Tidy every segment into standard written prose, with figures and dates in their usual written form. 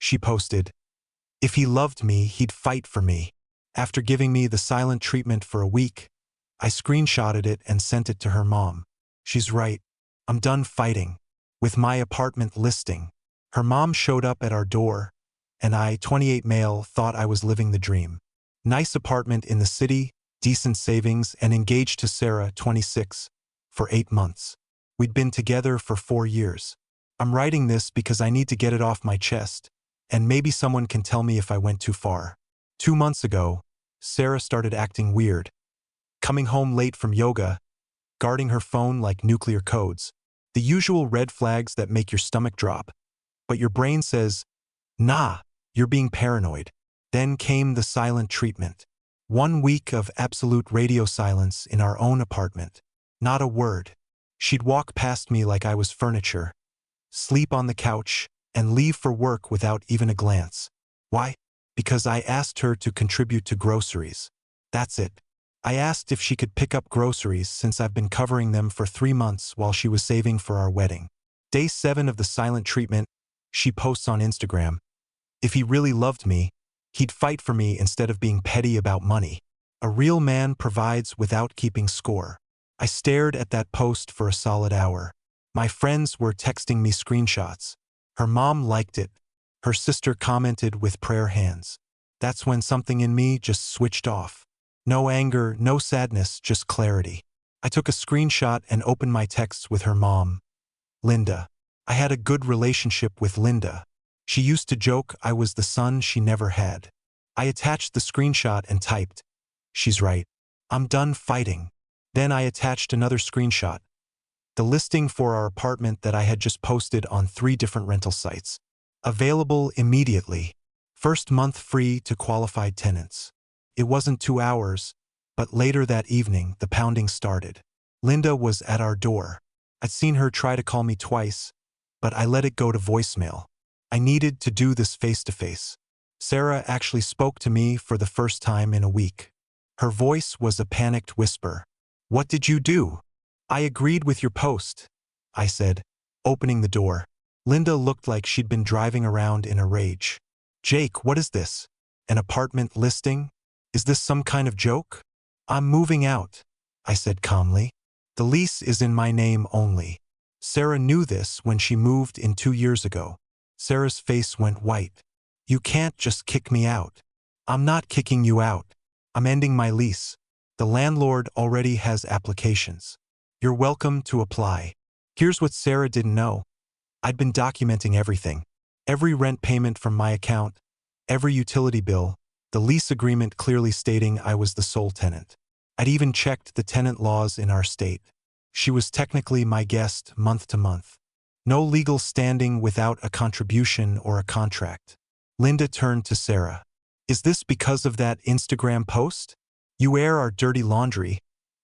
She posted, "If he loved me, he'd fight for me." After giving me the silent treatment for a week, I screenshotted it and sent it to her mom. She's right. I'm done fighting. With my apartment listing. Her mom showed up at our door, and I, 28 male, thought I was living the dream. Nice apartment in the city, decent savings, and engaged to Sarah, 26, for 8 months. We'd been together for 4 years. I'm writing this because I need to get it off my chest, and maybe someone can tell me if I went too far. 2 months ago, Sarah started acting weird. Coming home late from yoga, guarding her phone like nuclear codes. The usual red flags that make your stomach drop. But your brain says, nah, you're being paranoid. Then came the silent treatment. 1 week of absolute radio silence in our own apartment. Not a word. She'd walk past me like I was furniture, sleep on the couch, and leave for work without even a glance. Why? Because I asked her to contribute to groceries. That's it. I asked if she could pick up groceries since I've been covering them for 3 months while she was saving for our wedding. Day 7 of the silent treatment, she posts on Instagram, "If he really loved me, he'd fight for me instead of being petty about money. A real man provides without keeping score." I stared at that post for a solid hour. My friends were texting me screenshots. Her mom liked it. Her sister commented with prayer hands. That's when something in me just switched off. No anger, no sadness, just clarity. I took a screenshot and opened my texts with her mom. Linda. I had a good relationship with Linda. She used to joke I was the son she never had. I attached the screenshot and typed, "She's right. I'm done fighting." Then I attached another screenshot. The listing for our apartment that I had just posted on 3 different rental sites. Available immediately. First month free to qualified tenants. It wasn't 2 hours, but later that evening, the pounding started. Linda was at our door. I'd seen her try to call me twice, but I let it go to voicemail. I needed to do this face-to-face. Sarah actually spoke to me for the first time in a week. Her voice was a panicked whisper. "What did you do?" "I agreed with your post," I said, opening the door. Linda looked like she'd been driving around in a rage. "Jake, what is this? An apartment listing? Is this some kind of joke?" "I'm moving out," I said calmly. "The lease is in my name only." Sarah knew this when she moved in 2 years ago. Sarah's face went white. "You can't just kick me out." "I'm not kicking you out. I'm ending my lease. The landlord already has applications. You're welcome to apply." Here's what Sarah didn't know. I'd been documenting everything. Every rent payment from my account, every utility bill, the lease agreement clearly stating I was the sole tenant. I'd even checked the tenant laws in our state. She was technically my guest month to month. No legal standing without a contribution or a contract. Linda turned to Sarah. "Is this because of that Instagram post? You air our dirty laundry,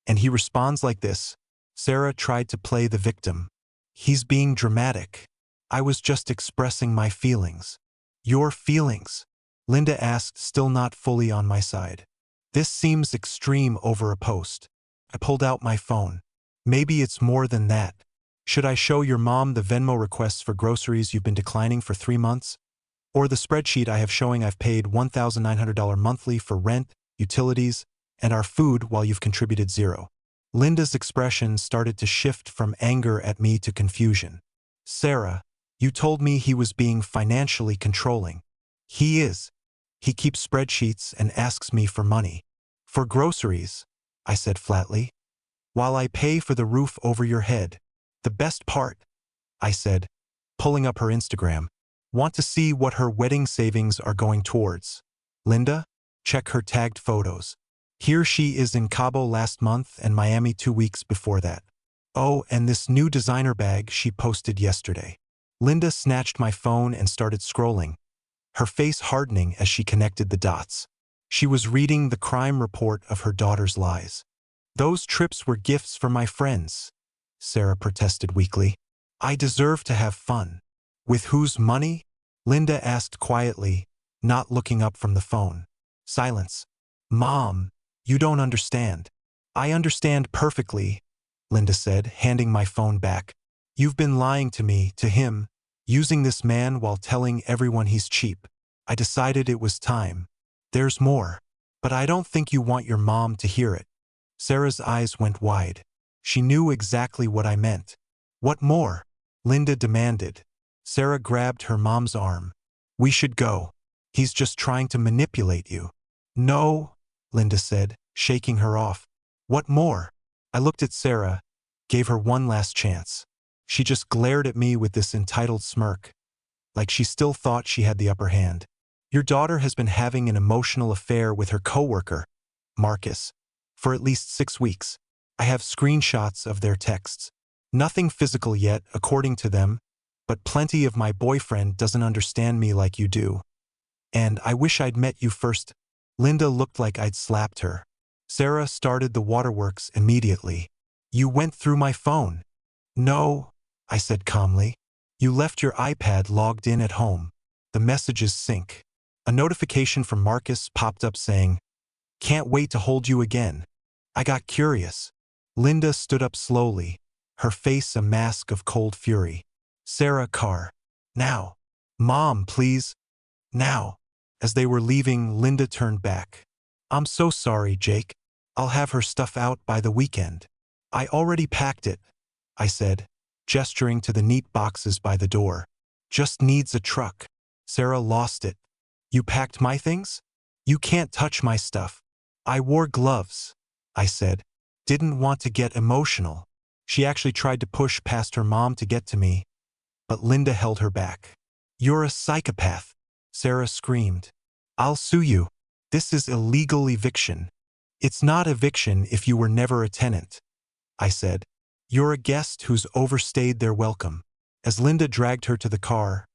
and he responds like this." Sarah tried to play the victim. "He's being dramatic. I was just expressing my feelings." "Your feelings?" Linda asked, still not fully on my side. "This seems extreme over a post." I pulled out my phone. "Maybe it's more than that. Should I show your mom the Venmo requests for groceries you've been declining for 3 months? Or the spreadsheet I have showing I've paid $1,900 monthly for rent, utilities, and our food while you've contributed $0? Linda's expression started to shift from anger at me to confusion. "Sarah, you told me he was being financially controlling." "He is. He keeps spreadsheets and asks me for money." "For groceries," I said flatly. "While I pay for the roof over your head." "The best part," I said, pulling up her Instagram. "Want to see what her wedding savings are going towards. Linda, check her tagged photos. Here she is in Cabo last month and Miami 2 weeks before that. Oh, and this new designer bag she posted yesterday." Linda snatched my phone and started scrolling, her face hardening as she connected the dots. She was reading the crime report of her daughter's lies. "Those trips were gifts for my friends," Sarah protested weakly. "I deserve to have fun." "With whose money?" Linda asked quietly, not looking up from the phone. Silence. "Mom, you don't understand." "I understand perfectly," Linda said, handing my phone back. "You've been lying to me, to him. using this man while telling everyone he's cheap. I decided it was time. There's more. But I don't think you want your mom to hear it. Sarah's eyes went wide. She knew exactly what I meant. What more? Linda demanded. Sarah grabbed her mom's arm. We should go. He's just trying to manipulate you. No, Linda said, shaking her off. What more? I looked at Sarah, gave her one last chance. She just glared at me with this entitled smirk, like she still thought she had the upper hand. Your daughter has been having an emotional affair with her coworker, Marcus, for at least 6 weeks. I have screenshots of their texts. Nothing physical yet, according to them, but plenty of my boyfriend doesn't understand me like you do. And I wish I'd met you first. Linda looked like I'd slapped her. Sarah started the waterworks immediately. You went through my phone. No, I said calmly. You left your iPad logged in at home. The messages sync. A notification from Marcus popped up saying, "Can't wait to hold you again." I got curious. Linda stood up slowly, her face a mask of cold fury. Sarah Carr. Now. Mom, please. Now. As they were leaving, Linda turned back. I'm so sorry, Jake. I'll have her stuff out by the weekend. I already packed it, I said, gesturing to the neat boxes by the door. Just needs a truck. Sarah lost it. You packed my things? You can't touch my stuff. I wore gloves, I said. Didn't want to get emotional. She actually tried to push past her mom to get to me, but Linda held her back. You're a psychopath, Sarah screamed. I'll sue you. This is illegal eviction. It's not eviction if you were never a tenant, I said. You're a guest who's overstayed their welcome. As Linda dragged her to the car,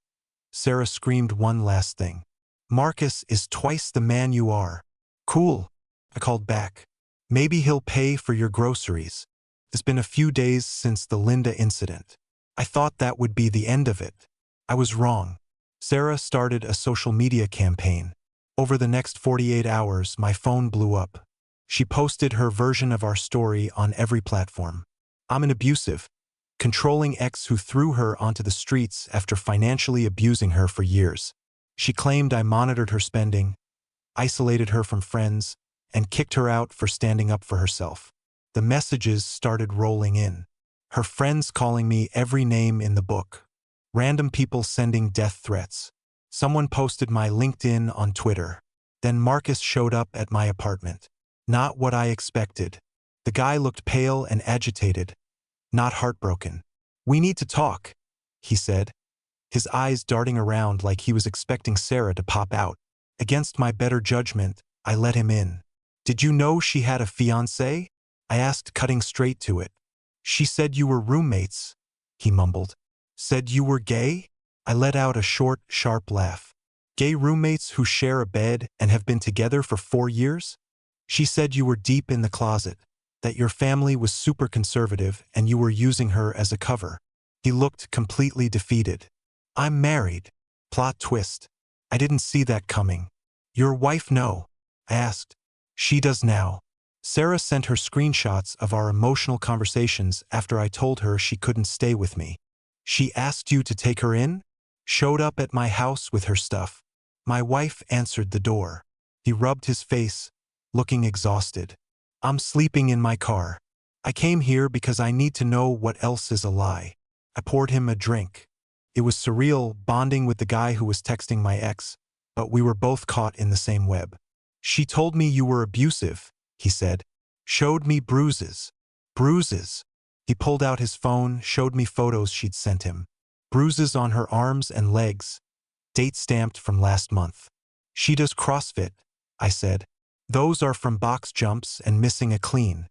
Sarah screamed one last thing. Marcus is twice the man you are. Cool, I called back. Maybe he'll pay for your groceries. It's been a few days since the Linda incident. I thought that would be the end of it. I was wrong. Sarah started a social media campaign. Over the next 48 hours, my phone blew up. She posted her version of our story on every platform. I'm an abusive, controlling ex who threw her onto the streets after financially abusing her for years. She claimed I monitored her spending, isolated her from friends, and kicked her out for standing up for herself. The messages started rolling in. Her friends calling me every name in the book. Random people sending death threats. Someone posted my LinkedIn on Twitter. Then Marcus showed up at my apartment. Not what I expected. The guy looked pale and agitated, not heartbroken. We need to talk, he said, his eyes darting around like he was expecting Sarah to pop out. Against my better judgment, I let him in. Did you know she had a fiancé? I asked, cutting straight to it. She said you were roommates, he mumbled. Said you were gay? I let out a short, sharp laugh. Gay roommates who share a bed and have been together for 4 years? She said you were deep in the closet, that your family was super conservative and you were using her as a cover. He looked completely defeated. I'm married. Plot twist. I didn't see that coming. Your wife know? I asked. She does now. Sarah sent her screenshots of our emotional conversations after I told her she couldn't stay with me. She asked you to take her in? Showed up at my house with her stuff. My wife answered the door. He rubbed his face, looking exhausted. I'm sleeping in my car. I came here because I need to know what else is a lie. I poured him a drink. It was surreal bonding with the guy who was texting my ex, but we were both caught in the same web. She told me you were abusive, he said. Showed me bruises. Bruises. He pulled out his phone, showed me photos she'd sent him. Bruises on her arms and legs. Date stamped from last month. She does CrossFit, I said. Those are from box jumps and missing a clean.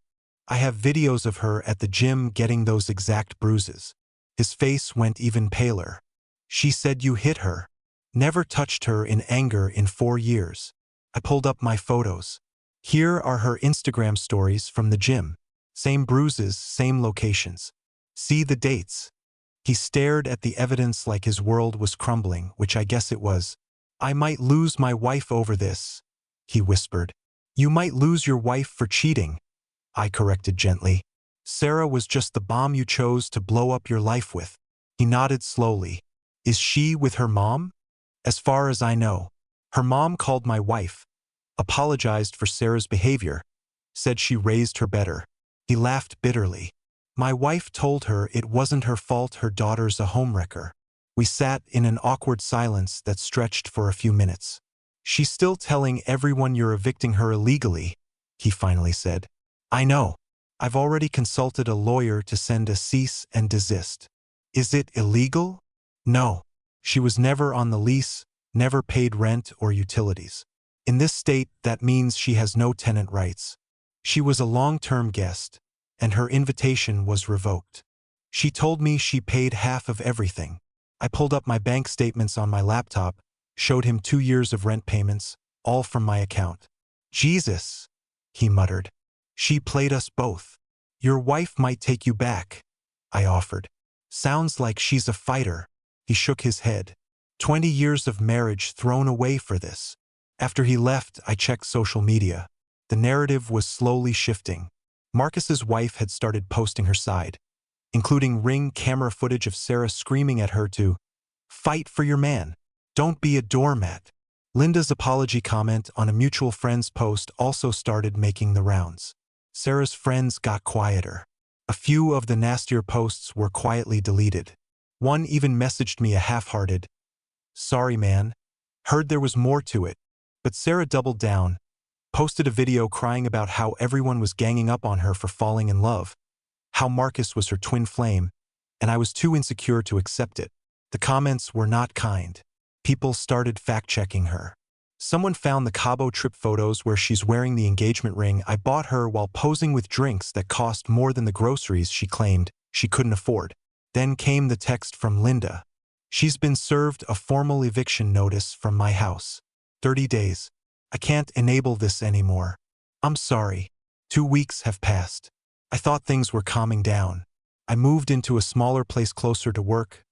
I have videos of her at the gym getting those exact bruises. His face went even paler. She said you hit her. Never touched her in anger in 4 years. I pulled up my photos. Here are her Instagram stories from the gym. Same bruises, same locations. See the dates. He stared at the evidence like his world was crumbling, which I guess it was. I might lose my wife over this, he whispered. You might lose your wife for cheating, I corrected gently. Sarah was just the bomb you chose to blow up your life with. He nodded slowly. Is she with her mom? As far as I know. Her mom called my wife, apologized for Sarah's behavior, said she raised her better. He laughed bitterly. My wife told her it wasn't her fault her daughter's a homewrecker. We sat in an awkward silence that stretched for a few minutes. She's still telling everyone you're evicting her illegally, he finally said. I know. I've already consulted a lawyer to send a cease and desist. Is it illegal? No. She was never on the lease, never paid rent or utilities. In this state, that means she has no tenant rights. She was a long-term guest, and her invitation was revoked. She told me she paid half of everything. I pulled up my bank statements on my laptop, showed him 2 years of rent payments, all from my account. Jesus, he muttered. She played us both. Your wife might take you back, I offered. Sounds like she's a fighter. He shook his head. 20 years of marriage thrown away for this. After he left, I checked social media. The narrative was slowly shifting. Marcus's wife had started posting her side, including Ring camera footage of Sarah screaming at her to fight for your man. Don't be a doormat. Linda's apology comment on a mutual friend's post also started making the rounds. Sarah's friends got quieter. A few of the nastier posts were quietly deleted. One even messaged me a half-hearted, "Sorry man, heard there was more to it." But Sarah doubled down, posted a video crying about how everyone was ganging up on her for falling in love, how Marcus was her twin flame, and I was too insecure to accept it. The comments were not kind. People started fact-checking her. Someone found the Cabo trip photos where she's wearing the engagement ring I bought her while posing with drinks that cost more than the groceries she claimed she couldn't afford. Then came the text from Linda. She's been served a formal eviction notice from my house. 30 days. I can't enable this anymore. I'm sorry. 2 weeks have passed. I thought things were calming down. I moved into a smaller place closer to work,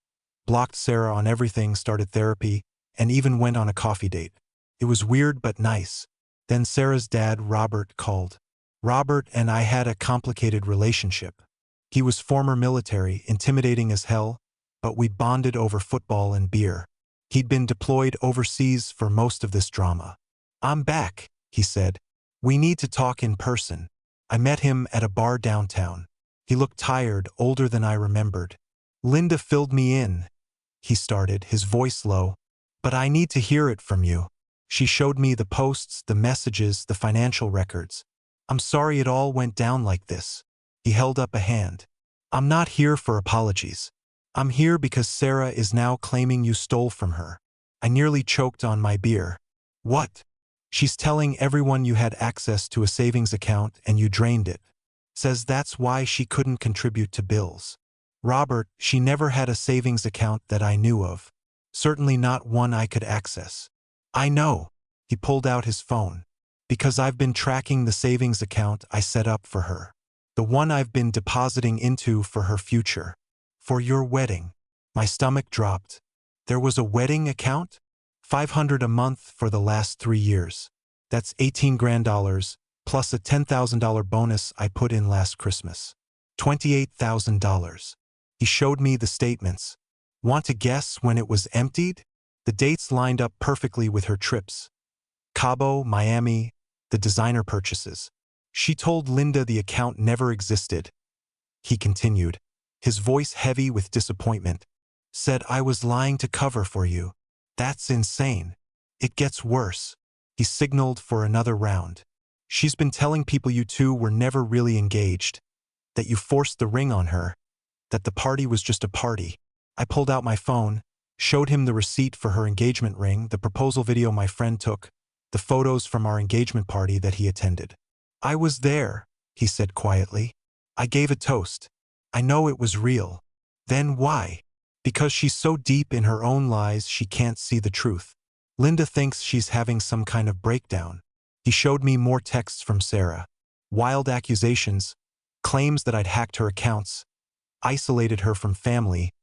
blocked Sarah on everything, started therapy, and even went on a coffee date. It was weird but nice. Then Sarah's dad, Robert, called. Robert and I had a complicated relationship. He was former military, intimidating as hell, but we bonded over football and beer. He'd been deployed overseas for most of this drama. I'm back, he said. We need to talk in person. I met him at a bar downtown. He looked tired, older than I remembered. Linda filled me in, he started, his voice low. But I need to hear it from you. She showed me the posts, the messages, the financial records. I'm sorry it all went down like this. He held up a hand. I'm not here for apologies. I'm here because Sarah is now claiming you stole from her. I nearly choked on my beer. What? She's telling everyone you had access to a savings account and you drained it. Says that's why she couldn't contribute to bills. Robert, she never had a savings account that I knew of. Certainly not one I could access. I know. He pulled out his phone. Because I've been tracking the savings account I set up for her. The one I've been depositing into for her future. For your wedding. My stomach dropped. There was a wedding account? $500 a month for the last 3 years. That's $18 grand plus a $10,000 bonus I put in last Christmas. $28,000. He showed me the statements. Want to guess when it was emptied? The dates lined up perfectly with her trips. Cabo, Miami, the designer purchases. She told Linda the account never existed. He continued, his voice heavy with disappointment. Said I was lying to cover for you. That's insane. It gets worse. He signaled for another round. She's been telling people you two were never really engaged, that you forced the ring on her, that the party was just a party. I pulled out my phone, showed him the receipt for her engagement ring, the proposal video my friend took, the photos from our engagement party that he attended. I was there, he said quietly. I gave a toast. I know it was real. Then why? Because she's so deep in her own lies she can't see the truth. Linda thinks she's having some kind of breakdown. He showed me more texts from Sarah. Wild accusations, claims that I'd hacked her accounts, isolated her from family,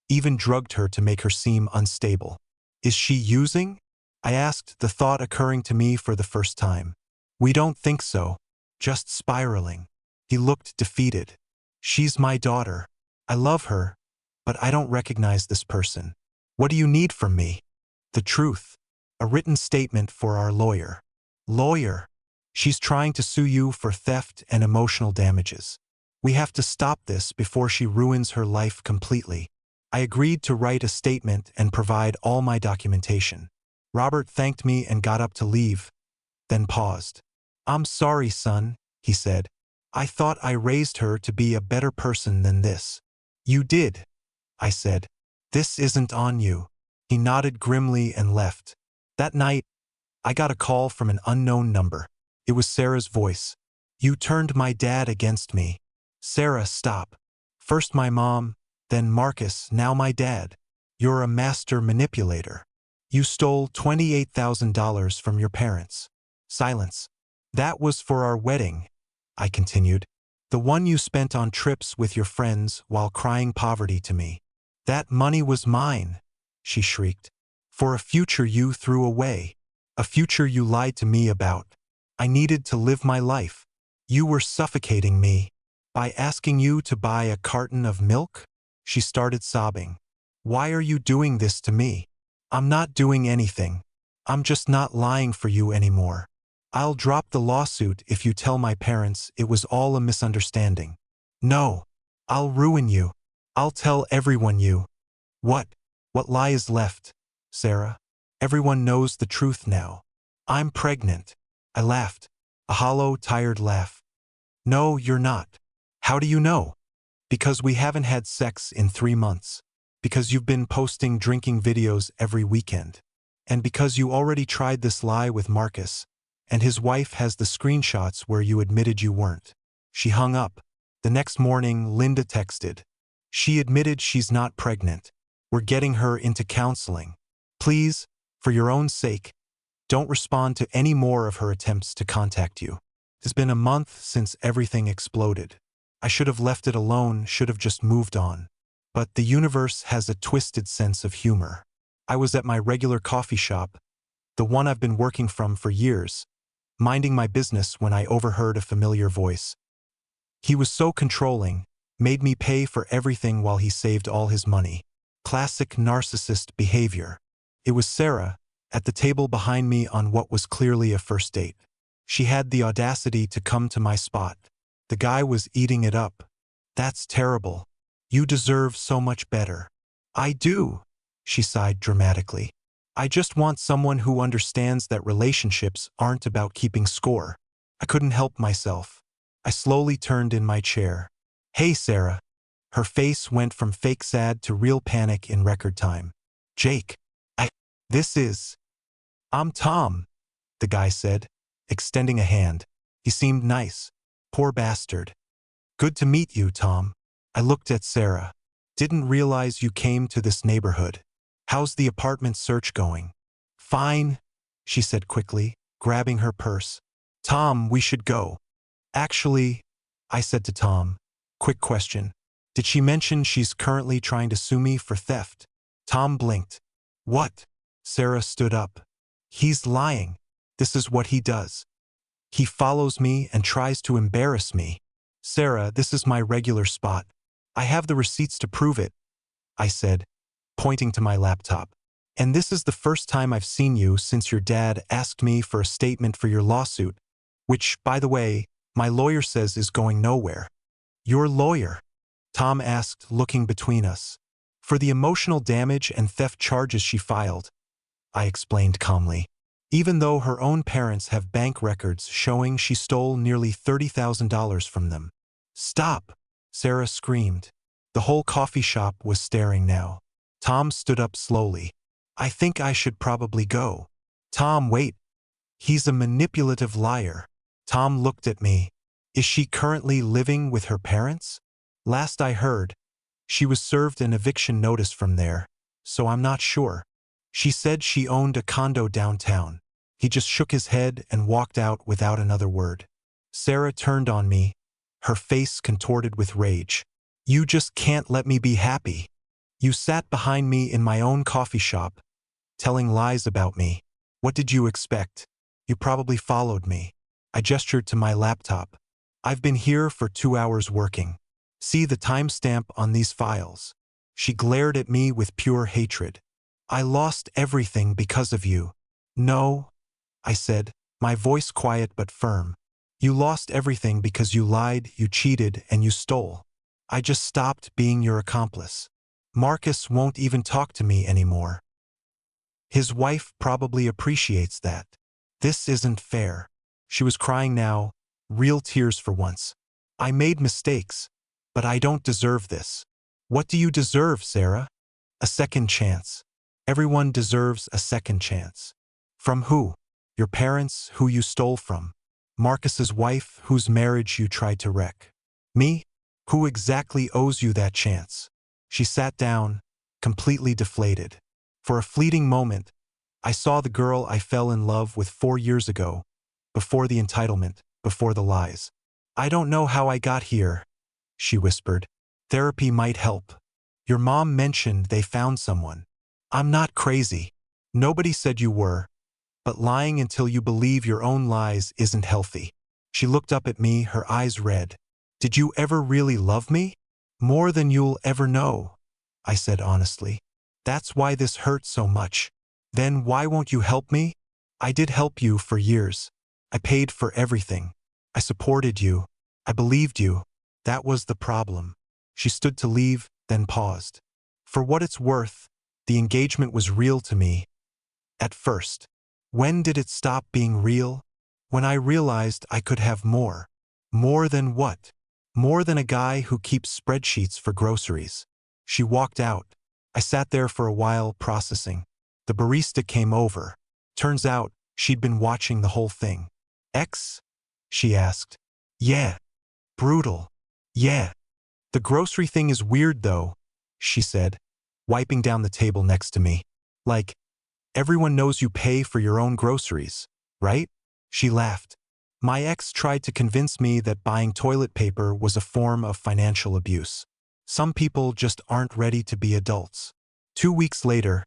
even drugged her to make her seem unstable. Is she using? I asked, the thought occurring to me for the first time. We don't think so. Just spiraling. He looked defeated. She's my daughter. I love her, but I don't recognize this person. What do you need from me? The truth. A written statement for our lawyer. Lawyer. She's trying to sue you for theft and emotional damages. We have to stop this before she ruins her life completely. I agreed to write a statement and provide all my documentation. Robert thanked me and got up to leave, then paused. I'm sorry, son, he said. I thought I raised her to be a better person than this. You did, I said. This isn't on you. He nodded grimly and left. That night, I got a call from an unknown number. It was Sarah's voice. You turned my dad against me. Sarah, stop. First my mom, then Marcus, now my dad. You're a master manipulator. You stole $28,000 from your parents. Silence. That was for our wedding, I continued. The one you spent on trips with your friends while crying poverty to me. That money was mine, she shrieked. For a future you threw away. A future you lied to me about. I needed to live my life. You were suffocating me. By asking you to buy a carton of milk? She started sobbing. Why are you doing this to me? I'm not doing anything. I'm just not lying for you anymore. I'll drop the lawsuit if you tell my parents it was all a misunderstanding. No. I'll ruin you. I'll tell everyone you. What? What lie is left, Sarah? Everyone knows the truth now. I'm pregnant. I laughed. A hollow, tired laugh. No, you're not. How do you know? Because we haven't had sex in 3 months. Because you've been posting drinking videos every weekend. And because you already tried this lie with Marcus, and his wife has the screenshots where you admitted you weren't. She hung up. The next morning, Linda texted. She admitted she's not pregnant. We're getting her into counseling. Please, for your own sake, don't respond to any more of her attempts to contact you. It's been a month since everything exploded. I should have left it alone, should have just moved on. But the universe has a twisted sense of humor. I was at my regular coffee shop, the one I've been working from for years, minding my business when I overheard a familiar voice. He was so controlling, made me pay for everything while he saved all his money. Classic narcissist behavior. It was Sarah, at the table behind me on what was clearly a first date. She had the audacity to come to my spot. The guy was eating it up. That's terrible. You deserve so much better. I do, she sighed dramatically. I just want someone who understands that relationships aren't about keeping score. I couldn't help myself. I slowly turned in my chair. Hey, Sarah. Her face went from fake sad to real panic in record time. Jake. I'm Tom, the guy said, extending a hand. He seemed nice. Poor bastard. Good to meet you, Tom. I looked at Sarah. Didn't realize you came to this neighborhood. How's the apartment search going? Fine, she said quickly, grabbing her purse. Tom, we should go. Actually, I said to Tom. Quick question. Did she mention she's currently trying to sue me for theft? Tom blinked. What? Sarah stood up. He's lying. This is what he does. He follows me and tries to embarrass me. Sarah, this is my regular spot. I have the receipts to prove it, I said, pointing to my laptop. And this is the first time I've seen you since your dad asked me for a statement for your lawsuit, which, by the way, my lawyer says is going nowhere. Your lawyer? Tom asked, looking between us. For the emotional damage and theft charges she filed, I explained calmly. Even though her own parents have bank records showing she stole nearly $30,000 from them. Stop! Sarah screamed. The whole coffee shop was staring now. Tom stood up slowly. I think I should probably go. Tom, wait. He's a manipulative liar. Tom looked at me. Is she currently living with her parents? Last I heard, she was served an eviction notice from there, so I'm not sure. She said she owned a condo downtown. He just shook his head and walked out without another word. Sarah turned on me, her face contorted with rage. You just can't let me be happy. You sat behind me in my own coffee shop, telling lies about me. What did you expect? You probably followed me. I gestured to my laptop. I've been here for 2 hours working. See the timestamp on these files. She glared at me with pure hatred. I lost everything because of you. No, I said, my voice quiet but firm. You lost everything because you lied, you cheated, and you stole. I just stopped being your accomplice. Marcus won't even talk to me anymore. His wife probably appreciates that. This isn't fair. She was crying now, real tears for once. I made mistakes, but I don't deserve this. What do you deserve, Sarah? A second chance. Everyone deserves a second chance. From who? Your parents, who you stole from. Marcus's wife, whose marriage you tried to wreck. Me? Who exactly owes you that chance? She sat down, completely deflated. For a fleeting moment, I saw the girl I fell in love with 4 years ago, before the entitlement, before the lies. I don't know how I got here, she whispered. Therapy might help. Your mom mentioned they found someone. I'm not crazy. Nobody said you were. But lying until you believe your own lies isn't healthy. She looked up at me, her eyes red. Did you ever really love me? More than you'll ever know, I said honestly. That's why this hurts so much. Then why won't you help me? I did help you for years. I paid for everything. I supported you. I believed you. That was the problem. She stood to leave, then paused. For what it's worth, the engagement was real to me. At first. When did it stop being real? When I realized I could have more. More than what? More than a guy who keeps spreadsheets for groceries. She walked out. I sat there for a while, processing. The barista came over. Turns out, she'd been watching the whole thing. Ex? She asked. Yeah. Brutal. Yeah. The grocery thing is weird though, she said, wiping down the table next to me. Like, everyone knows you pay for your own groceries, right? She laughed. My ex tried to convince me that buying toilet paper was a form of financial abuse. Some people just aren't ready to be adults. 2 weeks later,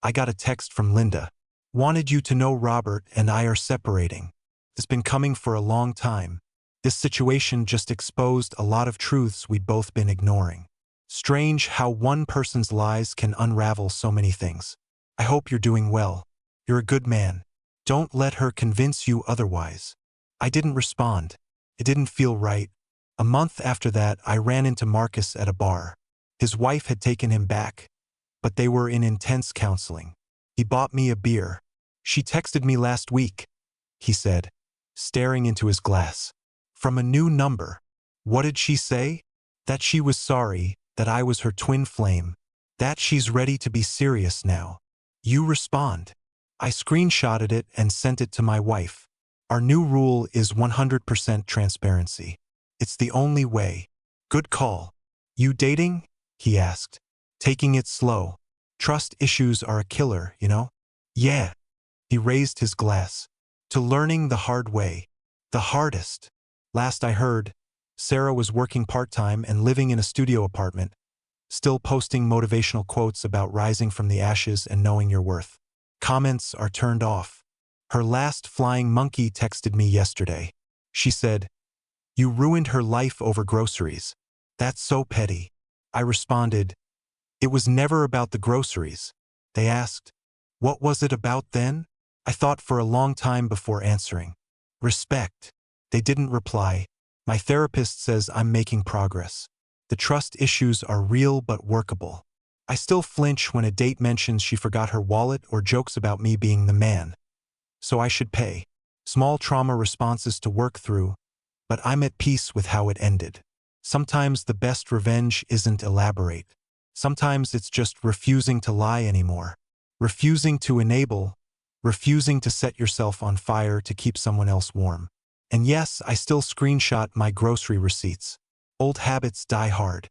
I got a text from Linda. Wanted you to know Robert and I are separating. It's been coming for a long time. This situation just exposed a lot of truths we'd both been ignoring. Strange how one person's lies can unravel so many things. I hope you're doing well. You're a good man. Don't let her convince you otherwise. I didn't respond. It didn't feel right. A month after that, I ran into Marcus at a bar. His wife had taken him back, but they were in intense counseling. He bought me a beer. She texted me last week, he said, staring into his glass. From a new number. What did she say? That she was sorry, that I was her twin flame, that she's ready to be serious now. You respond. I screenshotted it and sent it to my wife. Our new rule is 100% transparency. It's the only way. Good call. You dating? He asked, taking it slow. Trust issues are a killer, you know? Yeah. He raised his glass. To learning the hard way. The hardest. Last I heard, Sarah was working part-time and living in a studio apartment, still posting motivational quotes about rising from the ashes and knowing your worth. Comments are turned off. Her last flying monkey texted me yesterday. She said, "You ruined her life over groceries. That's so petty." I responded, "It was never about the groceries." They asked, "What was it about then?" I thought for a long time before answering. Respect. They didn't reply. My therapist says I'm making progress. The trust issues are real but workable. I still flinch when a date mentions she forgot her wallet or jokes about me being the man. So I should pay. Small trauma responses to work through, but I'm at peace with how it ended. Sometimes the best revenge isn't elaborate. Sometimes it's just refusing to lie anymore. Refusing to enable, refusing to set yourself on fire to keep someone else warm. And yes, I still screenshot my grocery receipts. Old habits die hard.